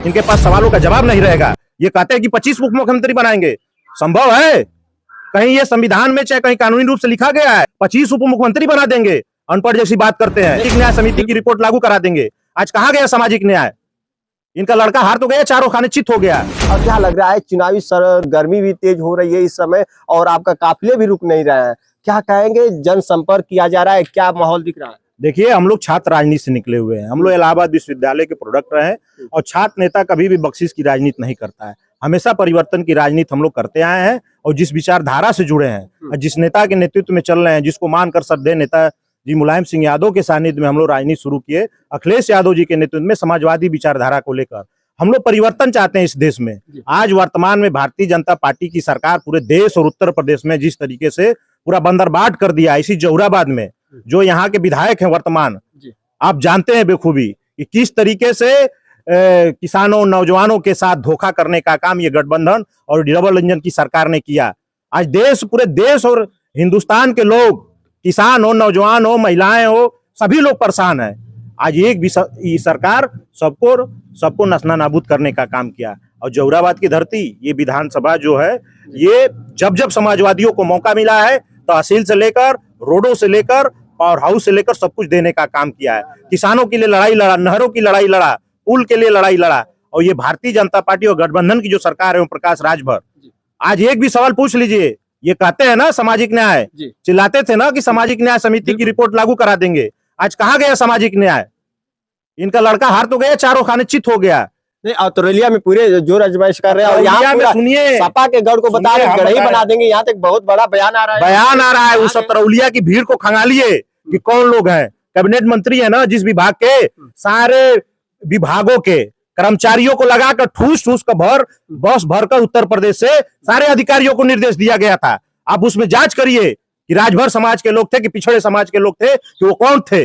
इनके पास सवालों का जवाब नहीं रहेगा। ये कहते हैं कि 25 उप मुख्यमंत्री बनाएंगे, संभव है? कहीं ये संविधान में चाहे कहीं कानूनी रूप से लिखा गया है 25 उप मुख्यमंत्री बना देंगे? अनपढ़ जैसी बात करते हैं। सामाजिक न्याय समिति की रिपोर्ट लागू करा देंगे। आज कहा गया सामाजिक न्याय? इनका लड़का हार तो गया, चारों खाने चित हो गया। और क्या लग रहा है, चुनावी सरगर्मी भी तेज हो रही है इस समय और आपका काफिले भी रुक नहीं रहे हैं, क्या कहेंगे? जनसंपर्क किया जा रहा है, क्या माहौल दिख रहा है? देखिए, हम लोग छात्र राजनीति से निकले हुए हैं। हम लोग इलाहाबाद विश्वविद्यालय के प्रोडक्ट रहे हैं और छात्र नेता कभी भी बख्शीश की राजनीति नहीं करता है। हमेशा परिवर्तन की राजनीति हम लोग करते आए हैं और जिस विचारधारा से जुड़े हैं और जिस नेता के नेतृत्व में चल रहे हैं, जिसको मानकर श्रद्धेय नेता जी मुलायम सिंह यादव के सानिध्य में हम लोग राजनीति शुरू किए, अखिलेश यादव जी के नेतृत्व में समाजवादी विचारधारा को लेकर हम लोग परिवर्तन चाहते हैं इस देश में। आज वर्तमान में भारतीय जनता पार्टी की सरकार पूरे देश और उत्तर प्रदेश में जिस तरीके से पूरा बंदरबाट कर दिया, इसी जोहराबाद में जो यहाँ के विधायक हैं वर्तमान, आप जानते हैं बेखूबी कि किस तरीके से किसानों नौजवानों के साथ धोखा करने का काम ये गठबंधन और डबल इंजन की सरकार ने किया। आज पूरे देश और हिंदुस्तान के लोग, किसान हो, नौजवान हो, महिलाएं हो, सभी लोग परेशान हैं। आज एक भी सरकार सबको नस्ना नाबूद करने का काम किया। और जोहराबाद की धरती, ये विधानसभा जो है, ये जब समाजवादियों को मौका मिला है तहसील से लेकर, रोडों से लेकर, पावर हाउस से लेकर सब कुछ देने का काम किया है। किसानों के लिए लड़ाई लड़ा, नहरों की लड़ाई लड़ा, पुल के लिए लड़ाई लड़ा। और ये भारतीय जनता पार्टी और गठबंधन की जो सरकार है, प्रकाश राजभर, आज एक भी सवाल पूछ लीजिए, ये कहते हैं ना सामाजिक न्याय, चिल्लाते थे ना कि सामाजिक न्याय समिति की रिपोर्ट लागू करा देंगे। आज कहा गया सामाजिक न्याय? इनका लड़का हार तो गया, चारों खाने चित हो गया। नहीं, औतरैलिया में पूरे जोर आजमाइश कर रहे हैं और यहाँ पे सुनिए, सपा के गढ़ को बता रहे गढ़ ही बना देंगे। यहाँ तक बहुत बड़ा बयान आ रहा है। उस औतरैलिया की भीड़ को खंगालिए कि कौन लोग हैं। कैबिनेट मंत्री है ना, जिस विभाग के, सारे विभागों के कर्मचारियों को लगाकर ठूस कर बस भरकर उत्तर प्रदेश से सारे अधिकारियों को निर्देश दिया गया था। आप उसमें जांच करिए कि राजभर समाज के लोग थे कि पिछड़े समाज के लोग थे, कि वो कौन थे।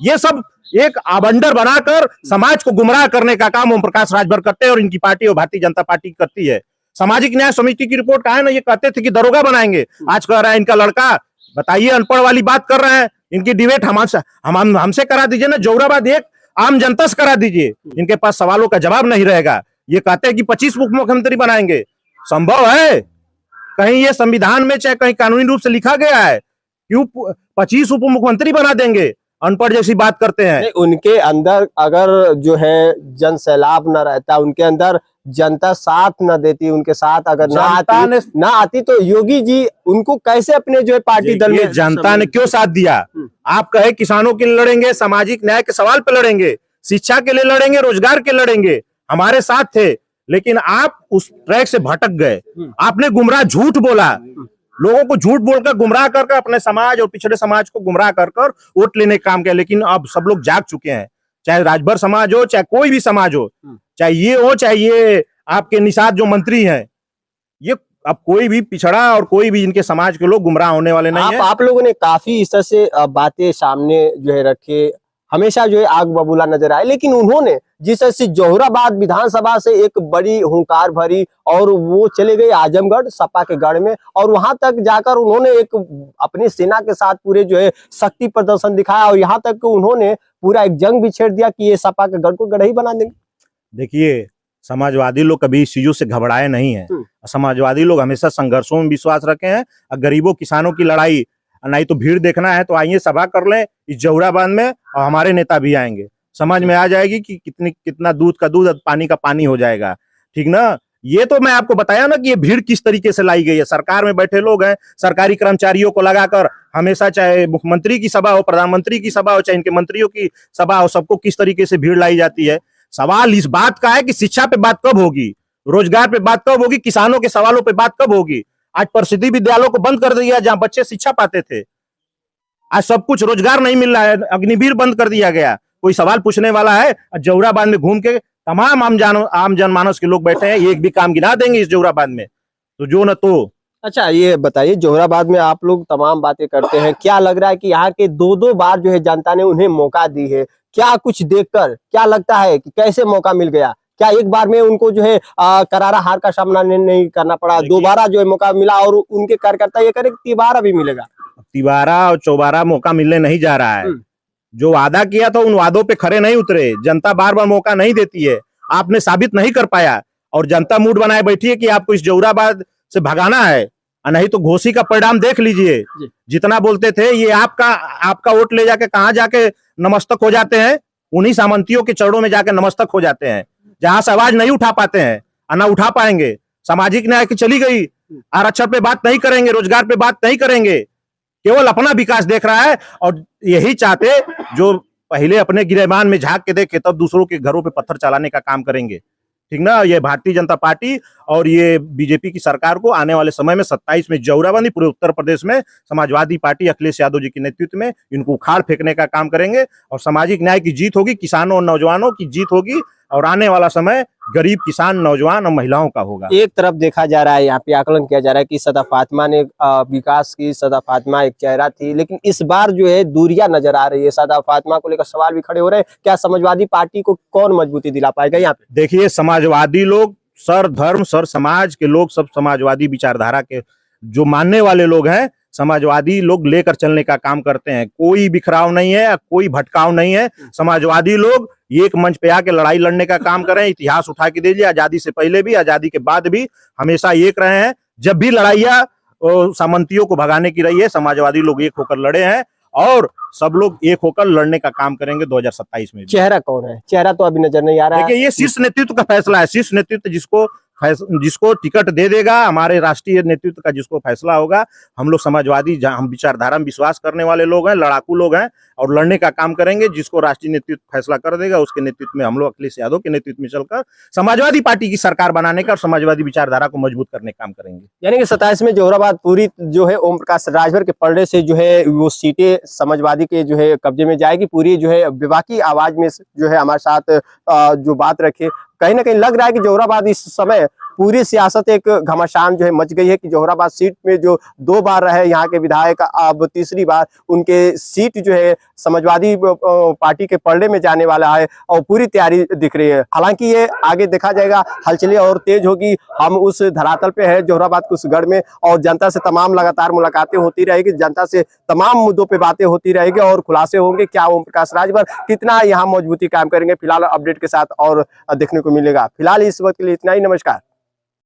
ये सब एक आबंडर बनाकर समाज को गुमराह करने का काम ओम प्रकाश राजभर करते हैं और इनकी पार्टी और भारतीय जनता पार्टी करती है। सामाजिक न्याय समिति की रिपोर्ट कहा है ना, ये कहते थे कि दरोगा बनाएंगे, आज कह रहा है इनका लड़का। बताइए, अनपढ़ वाली बात कर रहे हैं। इनकी डिबेट हमसे करा दीजिए ना, जोहराबाद एक आम जनता से करा दीजिए। इनके पास सवालों का जवाब नहीं रहेगा। ये कहते हैं कि 25 उप मुख्यमंत्री बनाएंगे, संभव है? कहीं ये संविधान में चाहे कहीं कानूनी रूप से लिखा गया है? क्यों 25 उप मुख्यमंत्री बना देंगे? अनपढ़ जैसी बात करते हैं। उनके अंदर अगर जो है जन सैलाब न रहता, उनके अंदर जनता साथ न देती, उनके साथ अगर ना आती तो योगी जी उनको कैसे अपने जो है पार्टी दल में? जनता ने क्यों साथ दिया? आप कहे किसानों के लिए लड़ेंगे, सामाजिक न्याय के सवाल पे लड़ेंगे, शिक्षा के लिए लड़ेंगे, रोजगार के लड़ेंगे, हमारे साथ थे। लेकिन आप उस ट्रैक से भटक गए। आपने गुमराह झूठ बोला, लोगों को झूठ बोलकर गुमराह कर अपने समाज और पिछड़े समाज को गुमराह कर वोट लेने का काम किया। लेकिन अब सब लोग जाग चुके हैं, चाहे राजभर समाज हो, चाहे कोई भी समाज हो, चाहे ये हो, चाहे ये आपके निषाद जो मंत्री हैं, ये अब कोई भी पिछड़ा और कोई भी इनके समाज के लोग गुमराह होने वाले नहीं है। आप लोगों ने काफी इस तरह से बातें सामने जो है रखे, हमेशा जो है आग बबूला नजर आए, लेकिन उन्होंने जिस तरह से जोहराबाद विधानसभा से एक बड़ी हुंकार भरी और वो चले गए आजमगढ़ सपा के गढ़ में और वहां तक जाकर उन्होंने एक अपनी सेना के साथ पूरे जो है शक्ति प्रदर्शन दिखाया और यहाँ तक उन्होंने पूरा एक जंग भी छेड़ दिया कि ये सपा के गढ़ को गढ़ ही बना देंगे। देखिए, समाजवादी लोग कभी इस चीजों से घबराए नहीं है। समाजवादी लोग हमेशा संघर्षों में विश्वास रखे हैं और गरीबों किसानों की लड़ाई नहीं तो भीड़ देखना है तो आइए सभा कर लें इस जोहराबाद में और हमारे नेता भी आएंगे। समझ में आ जाएगी कि कितना दूध का दूध पानी का पानी हो जाएगा। ठीक ना? ये तो मैं आपको बताया ना कि ये भीड़ किस तरीके से लाई गई है। सरकार में बैठे लोग हैं, सरकारी कर्मचारियों को लगाकर हमेशा, चाहे मुख्यमंत्री की सभा हो, प्रधानमंत्री की सभा हो, चाहे इनके मंत्रियों की सभा हो, सबको किस तरीके से भीड़ लाई जाती है। सवाल इस बात का है कि शिक्षा पे बात कब होगी, रोजगार पे बात कब होगी, किसानों के सवालों पे बात कब होगी। आज परिषदीय विद्यालयों को बंद कर दिया जहां बच्चे शिक्षा पाते थे। आज सब कुछ रोजगार नहीं मिल रहा है, अग्निवीर बंद कर दिया गया। कोई सवाल पूछने वाला है? जोहराबाद में घूम के तमाम आम जनमानस के लोग बैठे हैं, एक भी काम गिना देंगे इस जोहराबाद में तो जो न तो। अच्छा, ये बताइए, जोहराबाद में आप लोग तमाम बातें करते हैं, क्या लग रहा है कि यहाँ के दो बार जो है जनता ने उन्हें मौका दी है? क्या कुछ देखकर क्या लगता है कि कैसे मौका मिल गया? क्या एक बार में उनको जो है करारा हार का सामना नहीं करना पड़ा? दोबारा जो है मौका मिला और उनके कार्यकर्ता ये करे तिबारा भी मिलेगा? तिबारा और चौबारा मौका मिलने नहीं जा रहा है। जो वादा किया था उन वादों पे खरे नहीं उतरे। जनता बार बार मौका नहीं देती है आपने साबित नहीं कर पाया और जनता मूड बनाए बैठी है कि आपको इस जोराबाद से भगाना है, और नहीं तो घोसी का परिणाम देख लीजिए। जितना बोलते थे ये आपका वोट ले जाके कहाँ जाके नमस्तक हो जाते हैं, उन्हीं सामंतियों के चरणों में जाके नमस्तक हो जाते हैं, जहां से आवाज नहीं उठा पाते हैं और ना उठा पाएंगे। सामाजिक न्याय की चली गई, आरक्षण पे बात नहीं करेंगे, रोजगार पे बात नहीं करेंगे, केवल अपना विकास देख रहा है। और यही चाहते जो पहले अपने गिरेबान में झांक के देखे तब दूसरों के घरों पे पत्थर चलाने का काम करेंगे, ठीक ना। ये भारतीय जनता पार्टी और ये बीजेपी की सरकार को आने वाले समय में 27 में जोराबंदी पूरे उत्तर प्रदेश में समाजवादी पार्टी अखिलेश यादव जी के नेतृत्व में इनको उखाड़ फेंकने का काम करेंगे और सामाजिक न्याय की जीत होगी, किसानों और नौजवानों की जीत होगी और आने वाला समय गरीब किसान, नौजवान और महिलाओं का होगा। एक तरफ देखा जा रहा है, यहाँ पे आकलन किया जा रहा है कि सदा फातिमा ने विकास की, सदा फातिमा एक चेहरा थी, लेकिन इस बार जो है दूरियां नजर आ रही है। सदा फातिमा को लेकर सवाल भी खड़े हो रहे हैं, क्या समाजवादी पार्टी को कौन मजबूती दिला पाएगा यहाँ पे? देखिए, समाजवादी लोग, सर धर्म सर समाज के लोग, सब समाजवादी विचारधारा के जो मानने वाले लोग हैं, समाजवादी लोग लेकर चलने का काम करते हैं। कोई बिखराव नहीं है, कोई भटकाव नहीं है। समाजवादी लोग एक मंच पे आके लड़ाई लड़ने का काम करें। इतिहास उठा के दीजिए, आजादी से पहले भी, आजादी के बाद भी हमेशा एक रहे हैं। जब भी लड़ाइयाँ सामंतियों को भगाने की रही है, समाजवादी लोग एक होकर लड़े हैं और सब लोग एक होकर लड़ने का काम करेंगे 2027 में। चेहरा कौन है? चेहरा तो अभी नजर नहीं आ रहा है। देखिए, ये शीर्ष नेतृत्व का फैसला है। शीर्ष नेतृत्व जिसको टिकट दे देगा, हमारे राष्ट्रीय नेतृत्व का जिसको फैसला होगा। हम लोग समाजवादी, हम विचारधारा में विश्वास करने वाले लोग हैं, लड़ाकू लोग हैं और लड़ने का काम करेंगे। जिसको राष्ट्रीय नेतृत्व फैसला कर देगा, उसके नेतृत्व में हम लोग अखिलेश यादव के नेतृत्व में चलकर समाजवादी पार्टी की सरकार बनाने का और समाजवादी विचारधारा को मजबूत करने का काम करेंगे। यानी कि 27 में जोराबाद पूरी जो है ओम प्रकाश राजभर के पलड़े से जो है वो सीटें समाजवादी के जो है कब्जे में जाएगी। पूरी जो है विवाकी आवाज में जो है हमारे साथ जो बात रखे, कहीं ना कहीं लग रहा है कि जोराबाद इस समय पूरी सियासत एक घमासान जो है मच गई है कि जोराबाद सीट में जो 2 बार रहे यहाँ के विधायक, अब तीसरी बार उनके सीट जो है समाजवादी पार्टी के पलड़े में जाने वाला है और पूरी तैयारी दिख रही है। हालांकि ये आगे देखा जाएगा, हलचलें और तेज होगी। हम उस धरातल पे है जोराबाद के उस गढ़ में और जनता से तमाम लगातार मुलाकातें होती रहेगी, जनता से तमाम मुद्दों पे बातें होती रहेगी और खुलासे होंगे। क्या ओम प्रकाश राजभर कितना यहाँ मजबूती कायम करेंगे, फिलहाल अपडेट के साथ और देखने को मिलेगा। फिलहाल इस वक्त के लिए इतना ही। नमस्कार।